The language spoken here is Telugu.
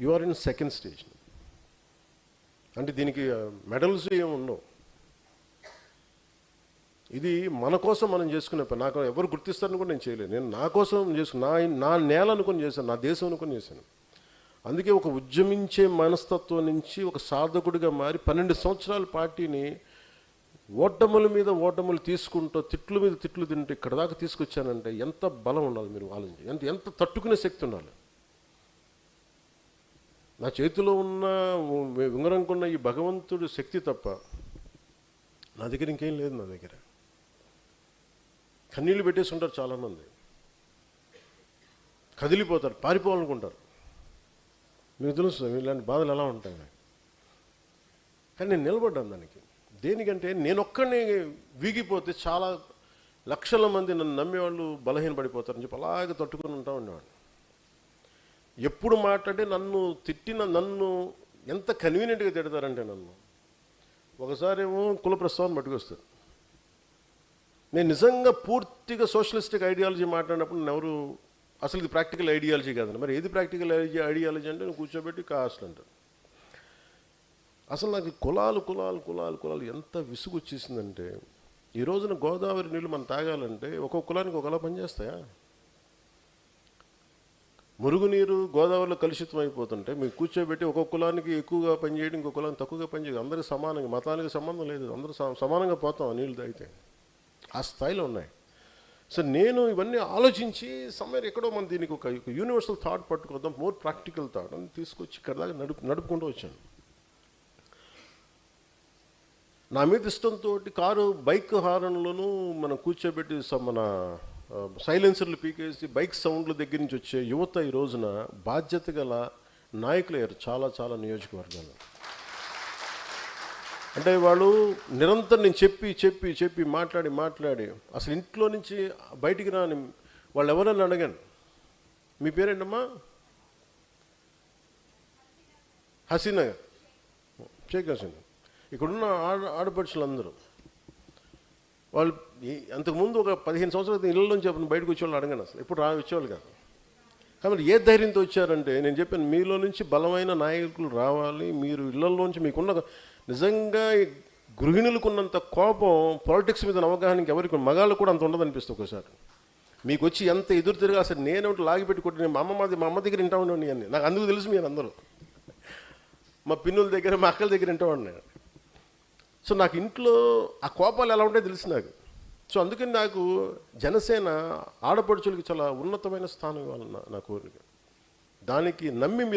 You are in second stage. అంటే దీనికి మెడల్స్ ఏమి ఉండవు. ఇది మన కోసం మనం చేసుకునే పని. నాకు ఎవరు గుర్తిస్తారని కూడా నేను చేయలేదు. నేను నా కోసం నా నేల అనుకుని చేశాను, నా దేశం అనుకుని చేశాను. అందుకే ఒక ఉద్యమించే మనస్తత్వం నుంచి ఒక సాధకుడిగా మారి 12 సంవత్సరాల పార్టీని ఓటముల మీద ఓటములు తీసుకుంటూ తిట్లు మీద తిట్లు తింటూ ఇక్కడ దాకా తీసుకొచ్చానంటే ఎంత బలం ఉండాలి మీరు ఆలోచించి, ఎంత తట్టుకునే శక్తి ఉండాలి. నా చేతిలో ఉన్న ఉంగరంకున్న ఈ భగవంతుడి శక్తి తప్ప నా దగ్గర ఇంకేం లేదు. నా దగ్గర కన్నీళ్ళు పెట్టేసుకుంటారు చాలామంది, కదిలిపోతారు, పారిపోవాలనుకుంటారు. మీకు తెలుసు ఇలాంటి బాధలు ఎలా ఉంటాయి. కానీ నేను నిలబడ్డాను దానికి. దేనికంటే నేను ఒక్కడిని వీగిపోతే చాలా లక్షల మంది నన్ను నమ్మేవాళ్ళు బలహీనపడిపోతారని చెప్పి అలాగే తట్టుకుని ఉంటా ఉండేవాడిని. ఎప్పుడు మాట్లాడి నన్ను ఎంత కన్వీనియంట్గా తిడతారంటే, నన్ను ఒకసారి ఏమో కుల ప్రస్తావన పట్టుకొస్తారు. నేను నిజంగా పూర్తిగా సోషలిస్టిక్ ఐడియాలజీ మాట్లాడినప్పుడు నన్ను ఎవరు అసలు ఇది ప్రాక్టికల్ ఐడియాలజీ కాదండి. మరి ఏది ప్రాక్టికల్ ఐడియాలజీ అంటే నేను కూర్చోబెట్టి కాస్ట్ అంటారు. అసలు నాకు కులాలు ఎంత విసుగు వచ్చేసిందంటే, ఈ రోజున గోదావరి నీళ్ళు మనం తాగాలంటే ఒక్కొక్క కులానికి ఒకలా పనిచేస్తాయా? మురుగునీరు గోదావరిలో కలుషితం అయిపోతుంటే మీకు కూర్చోబెట్టి ఒక్కొక్క కులానికి ఎక్కువగా పనిచేయడం, ఇంకొక కులానికి తక్కువగా పనిచేయడం, అందరికీ సమానంగా, మతానికి సంబంధం లేదు, అందరూ సమానంగా పోతాం ఆ నీళ్ళు తాగితే. ఆ స్థాయిలో ఉన్నాయి. సో నేను ఇవన్నీ ఆలోచించి సమ్మర్ ఎక్కడో మనం దీనికి ఒక యూనివర్సల్ థాట్ పట్టుకోద్దాం, మోర్ ప్రాక్టికల్ థాట్ అని తీసుకొచ్చి ఇక్కడ దాకా నడుపుకుంటూ వచ్చాను. నా మీద ఇష్టంతో బైక్ హారన్లోనూ మనం కూర్చోబెట్టి మన సైలెన్సర్లు పీకేసి బైక్ సౌండ్ల దగ్గర నుంచి వచ్చే యువత ఈ రోజున బాధ్యత గల నాయకులు అయ్యారు చాలా నియోజకవర్గాలు. అంటే వాళ్ళు నిరంతరం నేను చెప్పి మాట్లాడి అసలు ఇంట్లో నుంచి బయటికి రాని వాళ్ళు ఎవరన్నా అడగాను, మీ పేరేంటమ్మా? హసీనా, షేక్ హసీనా. ఇక్కడున్న ఆడపడుచులు అందరూ వాళ్ళు అంతకుముందు ఒక 15 సంవత్సరాల ఇళ్ళ నుంచి బయటకు వచ్చేవాళ్ళు అడగాను, అసలు ఇప్పుడు వచ్చేవాళ్ళు కాదు. కాబట్టి ఏ ధైర్యంతో వచ్చారంటే, నేను చెప్పాను మీలో నుంచి బలమైన నాయకులు రావాలి. మీరు ఇళ్లలోంచి మీకున్న నిజంగా గృహిణులకు ఉన్నంత కోపం పాలిటిక్స్ మీద అవగాహనకి ఎవరికి మగాళ్ళు కూడా అంత ఉండదు అనిపిస్తుంది ఒకసారి. మీకు వచ్చి ఎంత ఎదురు తిరిగి అసలు నేనేమిటి లాగిపెట్టి కొట్టి మా అమ్మ దగ్గర వింటా ఉండేవాడిని అన్నీ. నాకు అందుకు తెలుసు మీరు అందరూ మా పిన్నుల దగ్గర మా అక్కల దగ్గర వింటావాడిని. సో నాకు ఇంట్లో ఆ కోపాలు ఎలా ఉంటాయో తెలుసు నాకు. సో అందుకని నాకు జనసేన ఆడపడుచులకి చాలా ఉన్నతమైన స్థానం ఇవ్వాలన్న నా కోరిక. దానికి నమ్మి మీరు